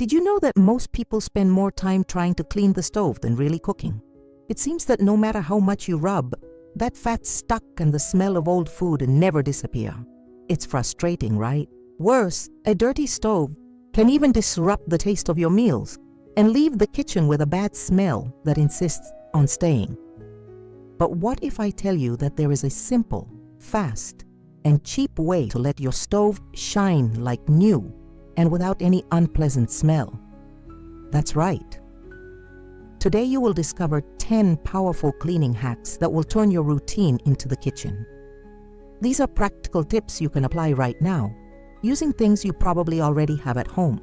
Did you know that most people spend more time trying to clean the stove than really cooking? It seems that no matter how much you rub, that fat stuck and the smell of old food never disappear. It's frustrating, right? Worse, a dirty stove can even disrupt the taste of your meals and leave the kitchen with a bad smell that insists on staying. But what if I tell you that there is a simple, fast, and cheap way to let your stove shine like new and without any unpleasant smell? That's right. Today you will discover 10 powerful cleaning hacks that will turn your routine into the kitchen. These are practical tips you can apply right now, using things you probably already have at home.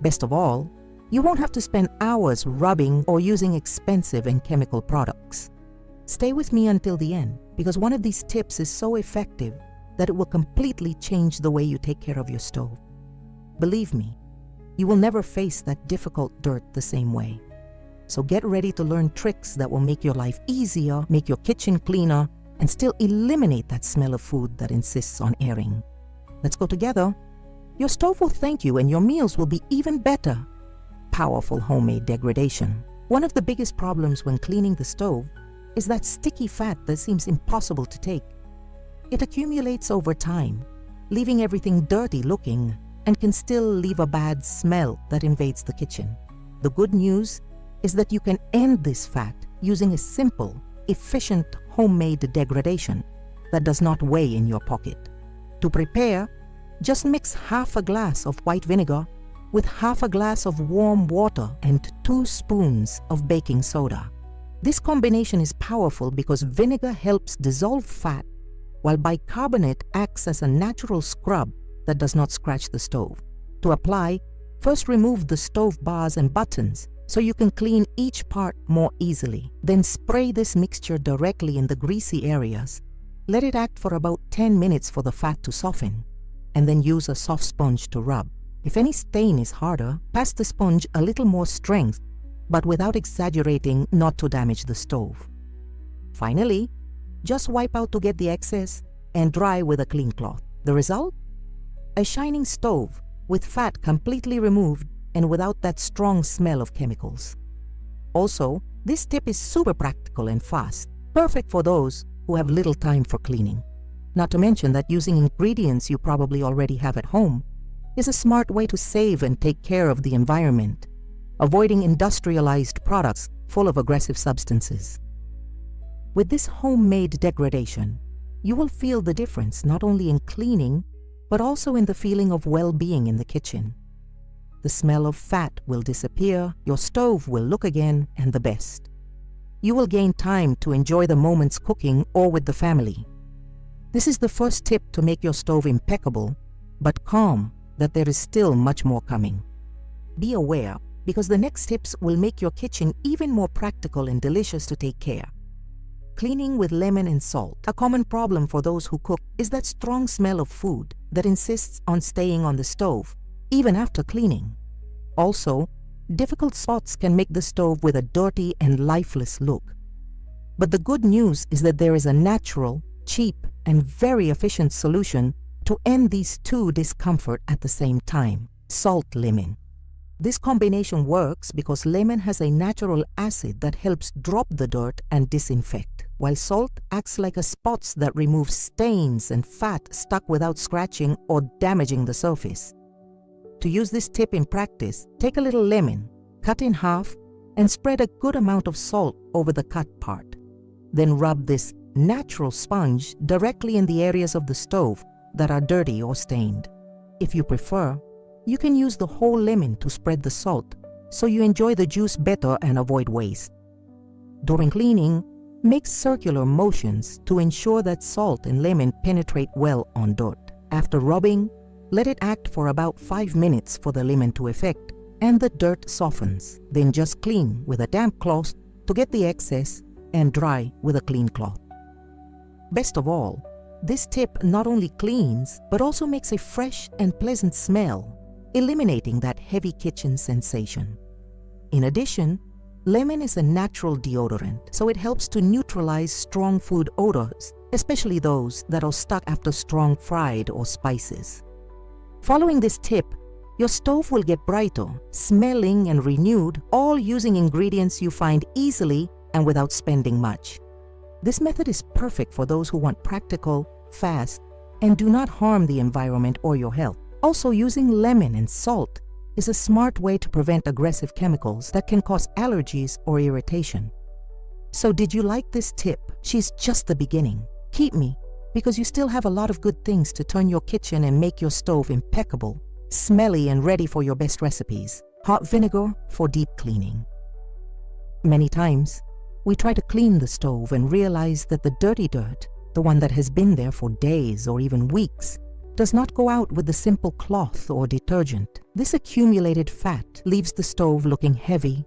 Best of all, you won't have to spend hours rubbing or using expensive and chemical products. Stay with me until the end, because one of these tips is so effective that it will completely change the way you take care of your stove. Believe me, you will never face that difficult dirt the same way. So get ready to learn tricks that will make your life easier, make your kitchen cleaner, and still eliminate that smell of food that insists on airing. Let's go together. Your stove will thank you and your meals will be even better. Powerful homemade degradation. One of the biggest problems when cleaning the stove is that sticky fat that seems impossible to take. It accumulates over time, leaving everything dirty looking and can still leave a bad smell that invades the kitchen. The good news is that you can end this fat using a simple, efficient homemade degradation that does not weigh in your pocket. To prepare, just mix half a glass of white vinegar with half a glass of warm water and 2 spoons of baking soda. This combination is powerful because vinegar helps dissolve fat, while bicarbonate acts as a natural scrub that does not scratch the stove. To apply, first remove the stove bars and buttons so you can clean each part more easily. Then spray this mixture directly in the greasy areas. Let it act for about 10 minutes for the fat to soften, and then use a soft sponge to rub. If any stain is harder, pass the sponge a little more strength, but without exaggerating not to damage the stove. Finally, just wipe out to get the excess and dry with a clean cloth. The result? A shining stove with fat completely removed and without that strong smell of chemicals. Also, this tip is super practical and fast, perfect for those who have little time for cleaning. Not to mention that using ingredients you probably already have at home is a smart way to save and take care of the environment, avoiding industrialized products full of aggressive substances. With this homemade degradation, you will feel the difference not only in cleaning, but also in the feeling of well-being in the kitchen. The smell of fat will disappear, your stove will look again, and the best. You will gain time to enjoy the moments cooking or with the family. This is the first tip to make your stove impeccable, but calm that there is still much more coming. Be aware, because the next tips will make your kitchen even more practical and delicious to take care. Cleaning with lemon and salt. A common problem for those who cook is that strong smell of food that insists on staying on the stove, even after cleaning. Also, difficult spots can make the stove with a dirty and lifeless look. But the good news is that there is a natural, cheap, and very efficient solution to end these two discomfort at the same time: salt lemon. This combination works because lemon has a natural acid that helps drop the dirt and disinfect, while salt acts like a spots that removes stains and fat stuck without scratching or damaging the surface. To use this tip in practice, take a little lemon, cut in half, and spread a good amount of salt over the cut part. Then rub this natural sponge directly in the areas of the stove that are dirty or stained. If you prefer, you can use the whole lemon to spread the salt, so you enjoy the juice better and avoid waste. During cleaning, make circular motions to ensure that salt and lemon penetrate well on dirt. After rubbing, let it act for about 5 minutes for the lemon to effect and the dirt softens. Then just clean with a damp cloth to get the excess and dry with a clean cloth. Best of all, this tip not only cleans but also makes a fresh and pleasant smell, eliminating that heavy kitchen sensation. In addition, lemon is a natural deodorant, so it helps to neutralize strong food odors, especially those that are stuck after strong fried or spices. Following this tip Your stove will get brighter, smelling and renewed, all using ingredients you find easily and without spending much. This method is perfect for those who want practical, fast, and do not harm the environment or your health. Also, using lemon and salt is a smart way to prevent aggressive chemicals that can cause allergies or irritation. So did you like this tip? She's just the beginning. Keep me, because you still have a lot of good things to turn your kitchen and make your stove impeccable, smelly, and ready for your best recipes. Hot vinegar for deep cleaning. Many times, we try to clean the stove and realize that the dirty dirt, the one that has been there for days or even weeks, does not go out with the simple cloth or detergent. This accumulated fat leaves the stove looking heavy,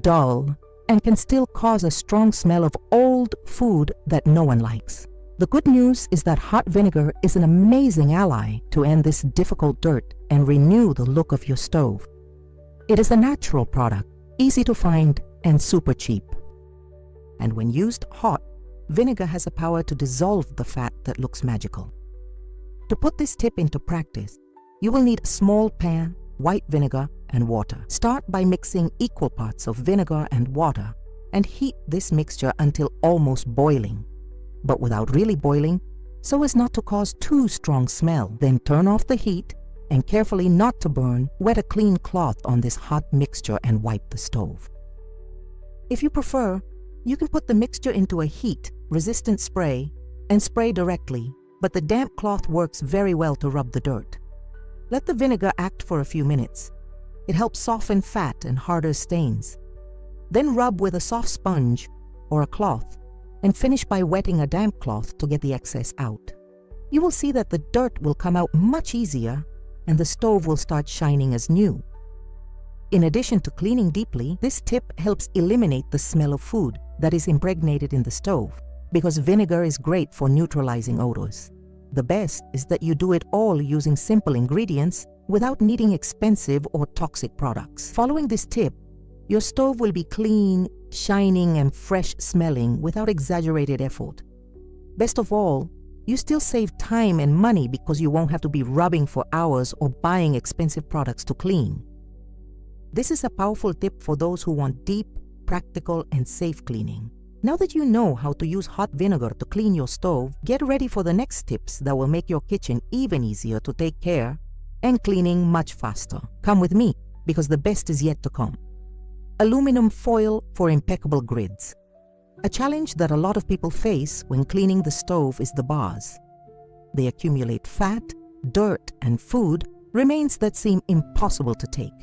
dull, and can still cause a strong smell of old food that no one likes. The good news is that hot vinegar is an amazing ally to end this difficult dirt and renew the look of your stove. It is a natural product, easy to find, and super cheap. And when used hot, vinegar has a power to dissolve the fat that looks magical. To put this tip into practice, you will need a small pan, white vinegar, and water. Start by mixing equal parts of vinegar and water and heat this mixture until almost boiling, but without really boiling, so as not to cause too strong smell. Then turn off the heat and carefully not to burn, wet a clean cloth on this hot mixture and wipe the stove. If you prefer, you can put the mixture into a heat-resistant spray and spray directly, but the damp cloth works very well to rub the dirt. Let the vinegar act for a few minutes. It helps soften fat and harder stains. Then rub with a soft sponge or a cloth and finish by wetting a damp cloth to get the excess out. You will see that the dirt will come out much easier and the stove will start shining as new. In addition to cleaning deeply, this tip helps eliminate the smell of food that is impregnated in the stove, because vinegar is great for neutralizing odors. The best is that you do it all using simple ingredients without needing expensive or toxic products. Following this tip, your stove will be clean, shining, and fresh smelling without exaggerated effort. Best of all, you still save time and money because you won't have to be rubbing for hours or buying expensive products to clean. This is a powerful tip for those who want deep, practical, and safe cleaning. Now that you know how to use hot vinegar to clean your stove, get ready for the next tips that will make your kitchen even easier to take care and cleaning much faster. Come with me, because the best is yet to come. Aluminum foil for impeccable grids. A challenge that a lot of people face when cleaning the stove is the bars. They accumulate fat, dirt, and food remains that seem impossible to take.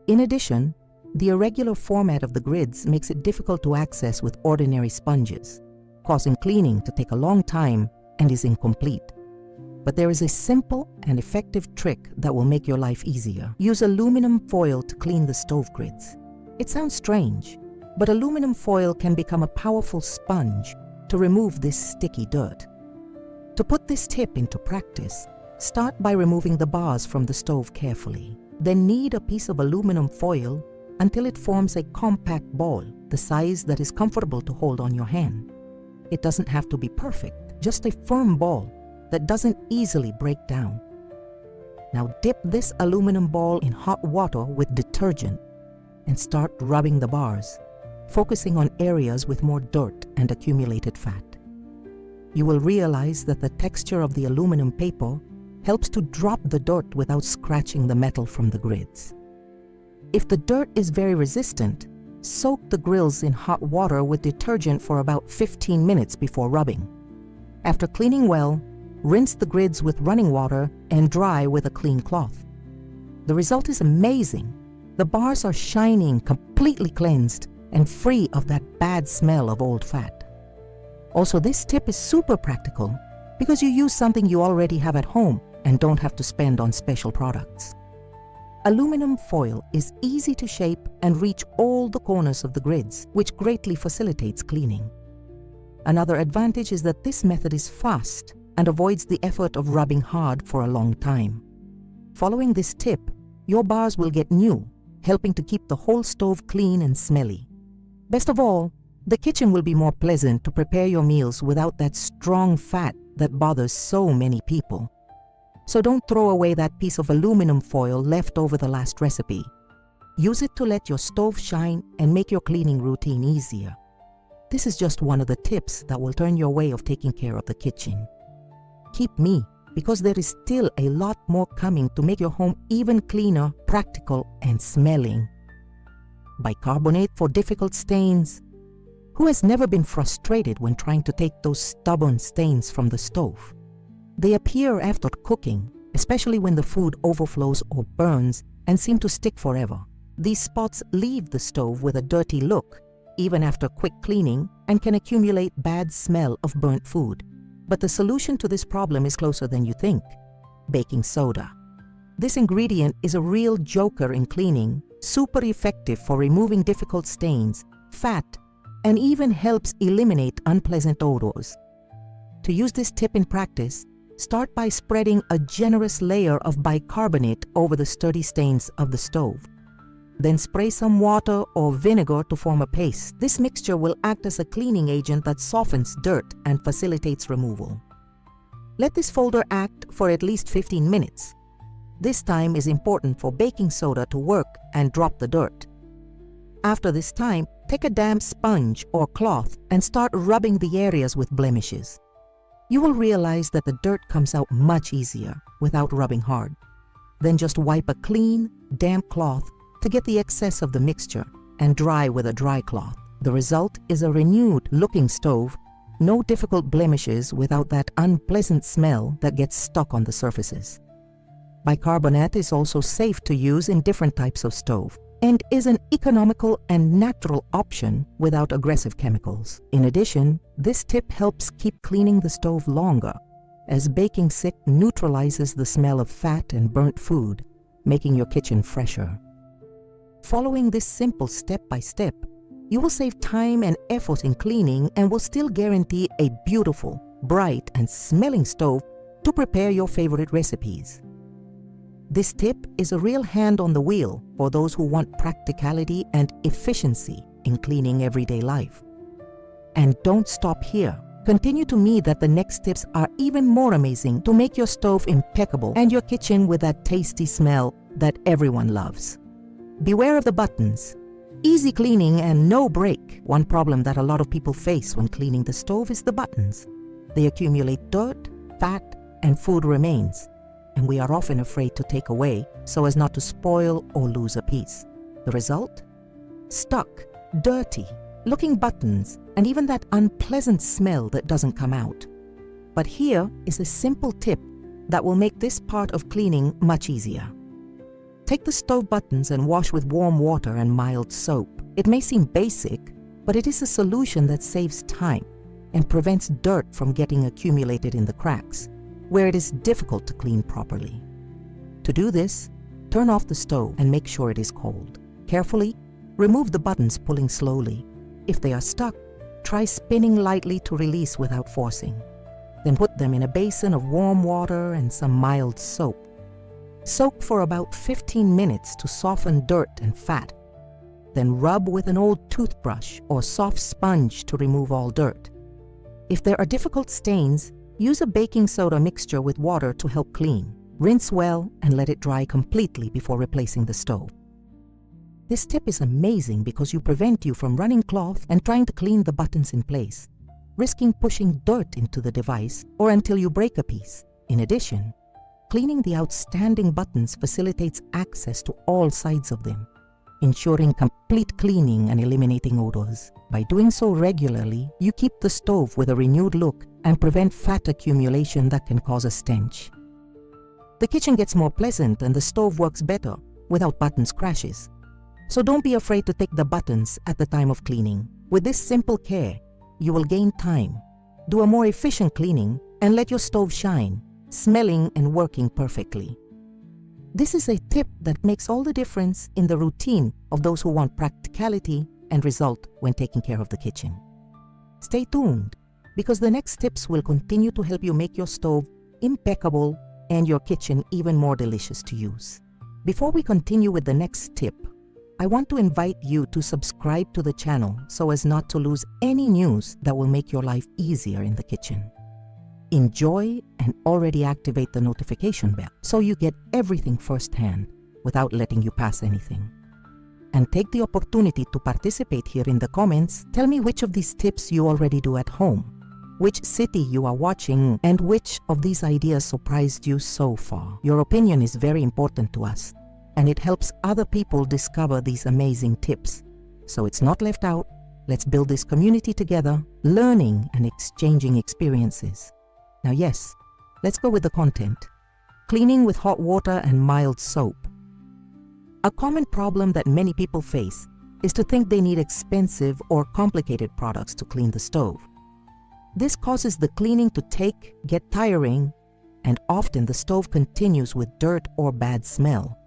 In addition, the irregular format of the grids makes it difficult to access with ordinary sponges, causing cleaning to take a long time and is incomplete. But there is a simple and effective trick that will make your life easier. Use aluminum foil to clean the stove grids. It sounds strange, but aluminum foil can become a powerful sponge to remove this sticky dirt. To put this tip into practice, start by removing the bars from the stove carefully. Then knead a piece of aluminum foil until it forms a compact ball, the size that is comfortable to hold on your hand. It doesn't have to be perfect, just a firm ball that doesn't easily break down. Now dip this aluminum ball in hot water with detergent and start rubbing the bars, focusing on areas with more dirt and accumulated fat. You will realize that the texture of the aluminum paper helps to drop the dirt without scratching the metal from the grids. If the dirt is very resistant, soak the grills in hot water with detergent for about 15 minutes before rubbing. After cleaning well, rinse the grids with running water and dry with a clean cloth. The result is amazing. The bars are shining, completely cleansed, and free of that bad smell of old fat. Also, this tip is super practical because you use something you already have at home and don't have to spend on special products. Aluminum foil is easy to shape and reach all the corners of the grids, which greatly facilitates cleaning. Another advantage is that this method is fast and avoids the effort of rubbing hard for a long time. Following this tip, your bars will get new, helping to keep the whole stove clean and smelly. Best of all, the kitchen will be more pleasant to prepare your meals without that strong fat that bothers so many people. So don't throw away that piece of aluminum foil left over the last recipe. Use it to let your stove shine and make your cleaning routine easier. This is just one of the tips that will turn your way of taking care of the kitchen. Keep me, because there is still a lot more coming to make your home even cleaner, practical, and smelling. Bicarbonate for difficult stains. Who has never been frustrated when trying to take those stubborn stains from the stove? They appear after cooking, especially when the food overflows or burns and seem to stick forever. These spots leave the stove with a dirty look, even after quick cleaning, and can accumulate bad smell of burnt food. But the solution to this problem is closer than you think: baking soda. This ingredient is a real joker in cleaning, super effective for removing difficult stains, fat, and even helps eliminate unpleasant odors. To use this tip in practice, start by spreading a generous layer of bicarbonate over the sturdy stains of the stove. Then spray some water or vinegar to form a paste. This mixture will act as a cleaning agent that softens dirt and facilitates removal. Let this folder act for at least 15 minutes. This time is important for baking soda to work and drop the dirt. After this time, take a damp sponge or cloth and start rubbing the areas with blemishes. You will realize that the dirt comes out much easier without rubbing hard. Then just wipe a clean, damp cloth to get the excess of the mixture and dry with a dry cloth. The result is a renewed looking stove, no difficult blemishes without that unpleasant smell that gets stuck on the surfaces. Bicarbonate is also safe to use in different types of stove and is an economical and natural option without aggressive chemicals. In addition, this tip helps keep cleaning the stove longer, as baking soda neutralizes the smell of fat and burnt food, making your kitchen fresher. Following this simple step-by-step, you will save time and effort in cleaning and will still guarantee a beautiful, bright, and smelling stove to prepare your favorite recipes. This tip is a real hand on the wheel for those who want practicality and efficiency in cleaning everyday life. And don't stop here. Continue to me that the next tips are even more amazing to make your stove impeccable and your kitchen with that tasty smell that everyone loves. Beware of the buttons. Easy cleaning and no break. One problem that a lot of people face when cleaning the stove is the buttons. They accumulate dirt, fat, and food remains, and we are often afraid to take away so as not to spoil or lose a piece. The result? Stuck, dirty, looking buttons, and even that unpleasant smell that doesn't come out. But here is a simple tip that will make this part of cleaning much easier. Take the stove buttons and wash with warm water and mild soap. It may seem basic, but it is a solution that saves time and prevents dirt from getting accumulated in the cracks, where it is difficult to clean properly. To do this, turn off the stove and make sure it is cold. Carefully, remove the buttons, pulling slowly. If they are stuck, try spinning lightly to release without forcing. Then put them in a basin of warm water and some mild soap. Soak for about 15 minutes to soften dirt and fat. Then rub with an old toothbrush or soft sponge to remove all dirt. If there are difficult stains, use a baking soda mixture with water to help clean. Rinse well and let it dry completely before replacing the stove. This tip is amazing because you prevent you from running cloth and trying to clean the buttons in place, risking pushing dirt into the device or until you break a piece. In addition, cleaning the outstanding buttons facilitates access to all sides of them, ensuring complete cleaning and eliminating odors. By doing so regularly, you keep the stove with a renewed look and prevent fat accumulation that can cause a stench. The kitchen gets more pleasant and the stove works better without buttons crashes. So don't be afraid to take the buttons at the time of cleaning. With this simple care, you will gain time, do a more efficient cleaning, and let your stove shine, smelling and working perfectly. This is a tip that makes all the difference in the routine of those who want practicality and result when taking care of the kitchen. Stay tuned, because the next tips will continue to help you make your stove impeccable and your kitchen even more delicious to use. Before we continue with the next tip, I want to invite you to subscribe to the channel so as not to lose any news that will make your life easier in the kitchen. enjoy and already activate the notification bell so you get everything firsthand without letting you pass anything. And take the opportunity to participate here in the comments. Tell me which of these tips you already do at home, which city you are watching, and which of these ideas surprised you so far. Your opinion is very important to us, and it helps other people discover these amazing tips. So it's not left out. Let's build this community together, learning and exchanging experiences. Now yes, let's go with the content. Cleaning with hot water and mild soap. A common problem that many people face is to think they need expensive or complicated products to clean the stove. This causes the cleaning to get tiring, and often the stove continues with dirt or bad smell.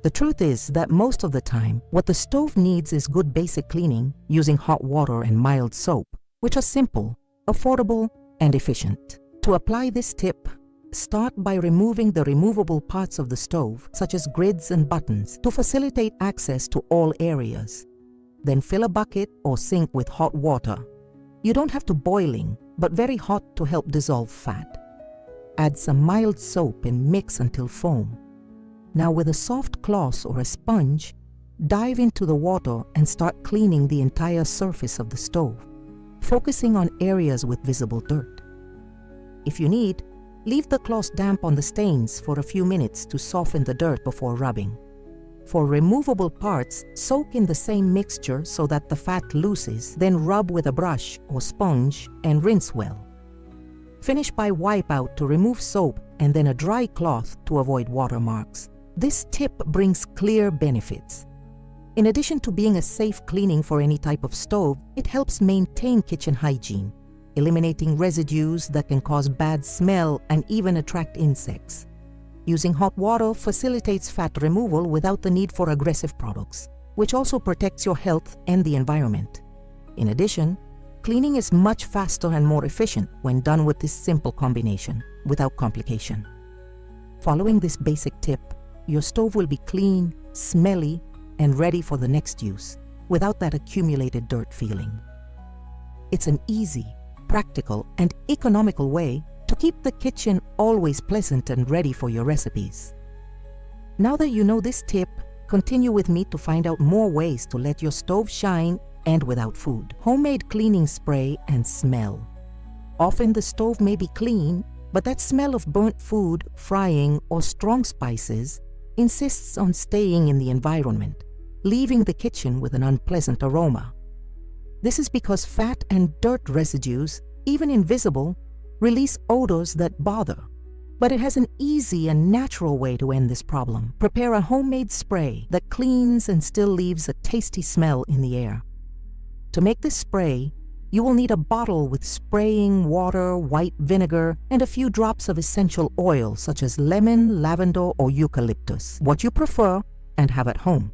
The truth is that most of the time, what the stove needs is good basic cleaning using hot water and mild soap, which are simple, affordable, and efficient. To apply this tip, start by removing the removable parts of the stove, such as grids and buttons, to facilitate access to all areas. Then fill a bucket or sink with hot water. You don't have to boiling, but very hot to help dissolve fat. Add some mild soap and mix until foam. Now with a soft cloth or a sponge, dive into the water and start cleaning the entire surface of the stove, focusing on areas with visible dirt. If you need, leave the cloth damp on the stains for a few minutes to soften the dirt before rubbing. For removable parts, soak in the same mixture so that the fat loosens, then rub with a brush or sponge and rinse well. Finish by wipe out to remove soap and then a dry cloth to avoid watermarks. This tip brings clear benefits. In addition to being a safe cleaning for any type of stove, it helps maintain kitchen hygiene, eliminating residues that can cause bad smell and even attract insects. Using hot water facilitates fat removal without the need for aggressive products, which also protects your health and the environment. In addition, cleaning is much faster and more efficient when done with this simple combination, without complication. Following this basic tip, your stove will be clean, smelly, and ready for the next use, without that accumulated dirt feeling. It's an easy, practical, and economical way to keep the kitchen always pleasant and ready for your recipes. Now that you know this tip, continue with me to find out more ways to let your stove shine and without food. Homemade cleaning spray and smell. Often the stove may be clean, but that smell of burnt food, frying, or strong spices insists on staying in the environment, leaving the kitchen with an unpleasant aroma. This is because fat and dirt residues, even invisible, release odors that bother. But it has an easy and natural way to end this problem. Prepare a homemade spray that cleans and still leaves a tasty smell in the air. To make this spray, you will need a bottle with spraying water, white vinegar, and a few drops of essential oil such as lemon, lavender, or eucalyptus, what you prefer and have at home.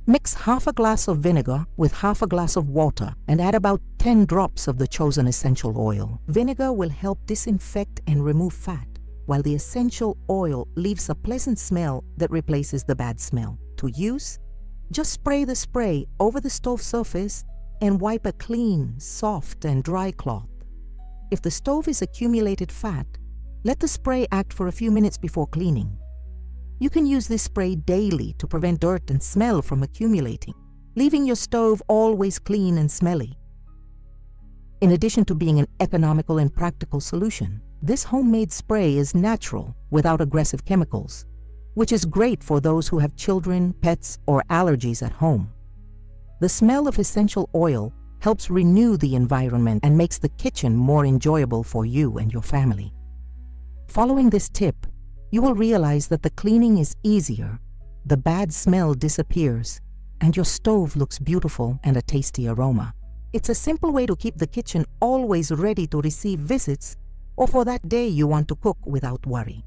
Mix half a glass of vinegar with half a glass of water and add about 10 drops of the chosen essential oil. Vinegar will help disinfect and remove fat, while the essential oil leaves a pleasant smell that replaces the bad smell. To use, just spray the spray over the stove surface and wipe a clean, soft, and dry cloth. If the stove is accumulated fat, let the spray act for a few minutes before cleaning. You can use this spray daily to prevent dirt and smell from accumulating, leaving your stove always clean and smelly. In addition to being an economical and practical solution, this homemade spray is natural without aggressive chemicals, which is great for those who have children, pets, or allergies at home. The smell of essential oil helps renew the environment and makes the kitchen more enjoyable for you and your family. Following this tip, you will realize that the cleaning is easier, the bad smell disappears, and your stove looks beautiful and a tasty aroma. It's a simple way to keep the kitchen always ready to receive visits or for that day you want to cook without worry.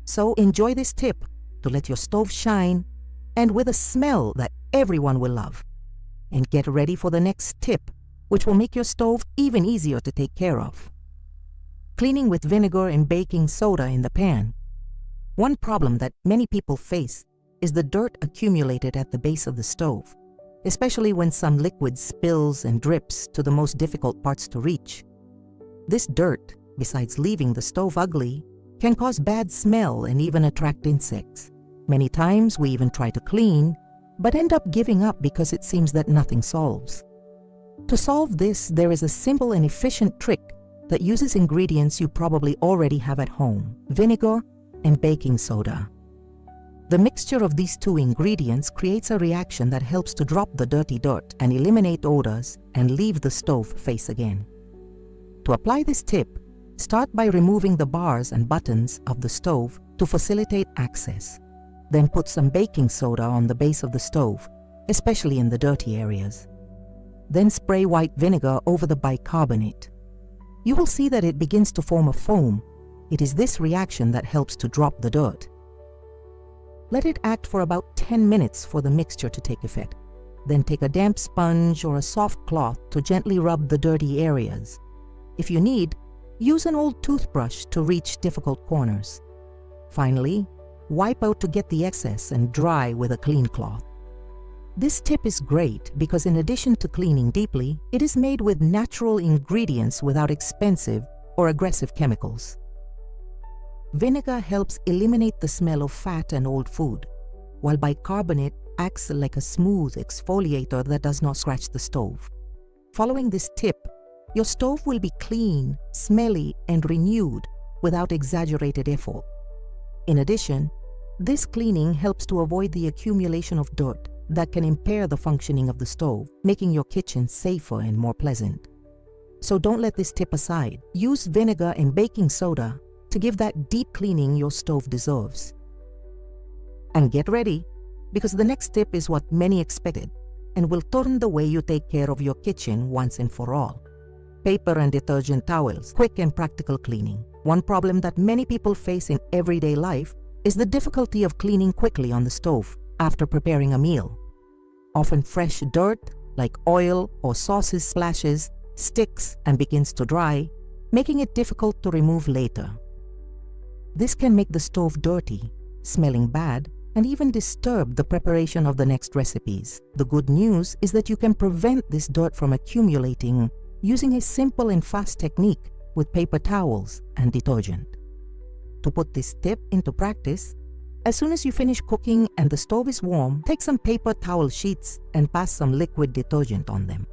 So enjoy this tip to let your stove shine and with a smell that everyone will love. And get ready for the next tip, which will make your stove even easier to take care of. Cleaning with vinegar and baking soda in the pan. One problem that many people face is the dirt accumulated at the base of the stove, especially when some liquid spills and drips to the most difficult parts to reach. This dirt, besides leaving the stove ugly, can cause bad smell and even attract insects. Many times we even try to clean, but end up giving up because it seems that nothing solves. To solve this, there is a simple and efficient trick that uses ingredients you probably already have at home: vinegar and baking soda. The mixture of these two ingredients creates a reaction that helps to drop the dirty dirt and eliminate odors and leave the stove face again. To apply this tip, start by removing the bars and buttons of the stove to facilitate access. Then put some baking soda on the base of the stove, especially in the dirty areas. Then spray white vinegar over the bicarbonate. You will see that it begins to form a foam. It is this reaction that helps to drop the dirt. Let it act for about 10 minutes for the mixture to take effect. Then take a damp sponge or a soft cloth to gently rub the dirty areas. If you need, use an old toothbrush to reach difficult corners. Finally, wipe out to get the excess and dry with a clean cloth. This tip is great because in addition to cleaning deeply, it is made with natural ingredients without expensive or aggressive chemicals. Vinegar helps eliminate the smell of fat and old food, while bicarbonate acts like a smooth exfoliator that does not scratch the stove. Following this tip, your stove will be clean, smelly, and renewed without exaggerated effort. In addition, this cleaning helps to avoid the accumulation of dirt that can impair the functioning of the stove, making your kitchen safer and more pleasant. So don't let this tip aside. Use vinegar and baking soda to give that deep cleaning your stove deserves. And get ready, because the next tip is what many expected and will turn the way you take care of your kitchen once and for all. Paper and detergent towels, quick and practical cleaning. One problem that many people face in everyday life is the difficulty of cleaning quickly on the stove after preparing a meal. Often fresh dirt, like oil or sauces, splashes, sticks, and begins to dry, making it difficult to remove later. This can make the stove dirty, smelling bad, and even disturb the preparation of the next recipes. The good news is that you can prevent this dirt from accumulating using a simple and fast technique with paper towels and detergent. To put this tip into practice, as soon as you finish cooking and the stove is warm, take some paper towel sheets and pass some liquid detergent on them.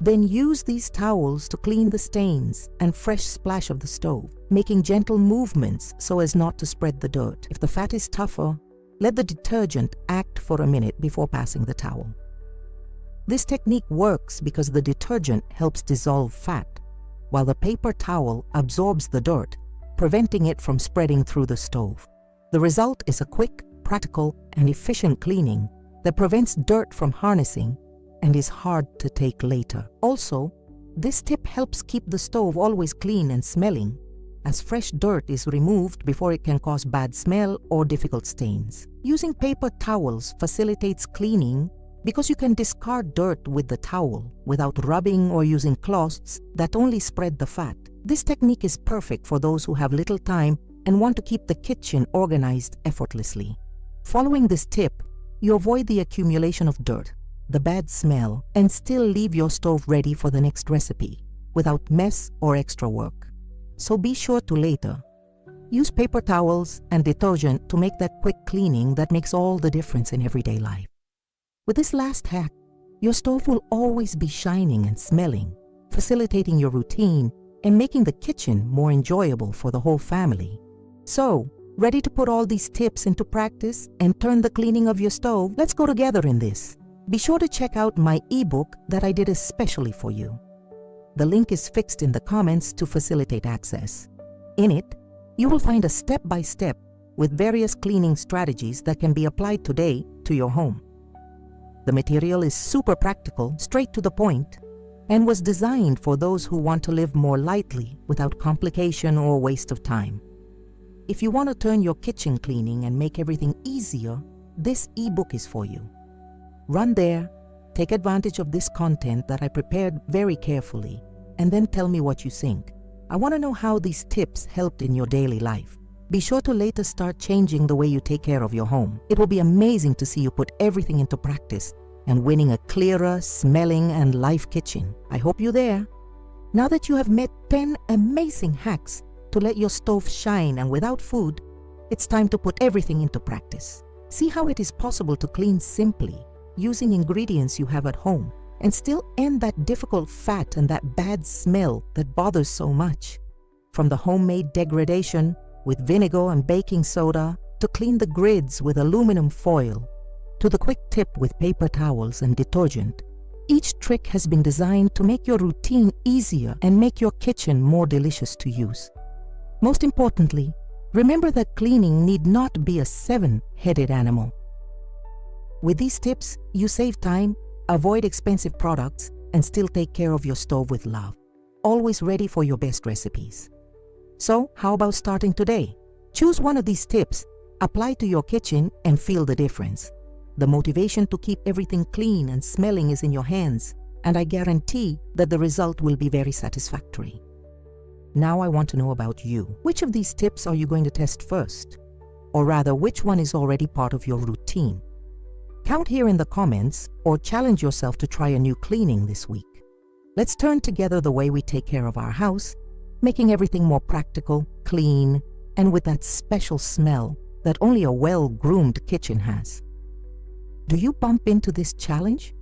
Then use these towels to clean the stains and fresh splash of the stove, making gentle movements so as not to spread the dirt. If the fat is tougher, let the detergent act for a minute before passing the towel. This technique works because the detergent helps dissolve fat, while the paper towel absorbs the dirt, preventing it from spreading through the stove. The result is a quick, practical, and efficient cleaning that prevents dirt from harnessing and is hard to take later. Also, this tip helps keep the stove always clean and smelling, as fresh dirt is removed before it can cause bad smell or difficult stains. Using paper towels facilitates cleaning because you can discard dirt with the towel without rubbing or using cloths that only spread the fat. This technique is perfect for those who have little time and want to keep the kitchen organized effortlessly. Following this tip, you avoid the accumulation of dirt, the bad smell, and still leave your stove ready for the next recipe without mess or extra work. So be sure to later use paper towels and detergent to make that quick cleaning that makes all the difference in everyday life. With this last hack, your stove will always be shining and smelling, facilitating your routine and making the kitchen more enjoyable for the whole family. So, ready to put all these tips into practice and turn the cleaning of your stove? Let's go together in this. Be sure to check out my ebook that I did especially for you. The link is fixed in the comments to facilitate access. In it, you will find a step-by-step with various cleaning strategies that can be applied today to your home. The material is super practical, straight to the point, and was designed for those who want to live more lightly without complication or waste of time. If you want to turn your kitchen cleaning and make everything easier, this ebook is for you. Run there, take advantage of this content that I prepared very carefully, and then tell me what you think. I want to know how these tips helped in your daily life. Be sure to later start changing the way you take care of your home. It will be amazing to see you put everything into practice and winning a clearer, smelling, and life kitchen. I hope you're there. Now that you have met 10 amazing hacks to let your stove shine and without food, it's time to put everything into practice. See how it is possible to clean simply, using ingredients you have at home, and still end that difficult fat and that bad smell that bothers so much. From the homemade degradation with vinegar and baking soda, to clean the grids with aluminum foil, to the quick tip with paper towels and detergent, each trick has been designed to make your routine easier and make your kitchen more delicious to use. Most importantly, remember that cleaning need not be a seven-headed animal. With these tips, you save time, avoid expensive products, and still take care of your stove with love, always ready for your best recipes. So, how about starting today? Choose one of these tips, apply to your kitchen, and feel the difference. The motivation to keep everything clean and smelling is in your hands, and I guarantee that the result will be very satisfactory. Now I want to know about you. Which of these tips are you going to test first? Or rather, which one is already part of your routine? Count here in the comments or challenge yourself to try a new cleaning this week. Let's turn together the way we take care of our house, making everything more practical, clean, and with that special smell that only a well-groomed kitchen has. Do you bump into this challenge?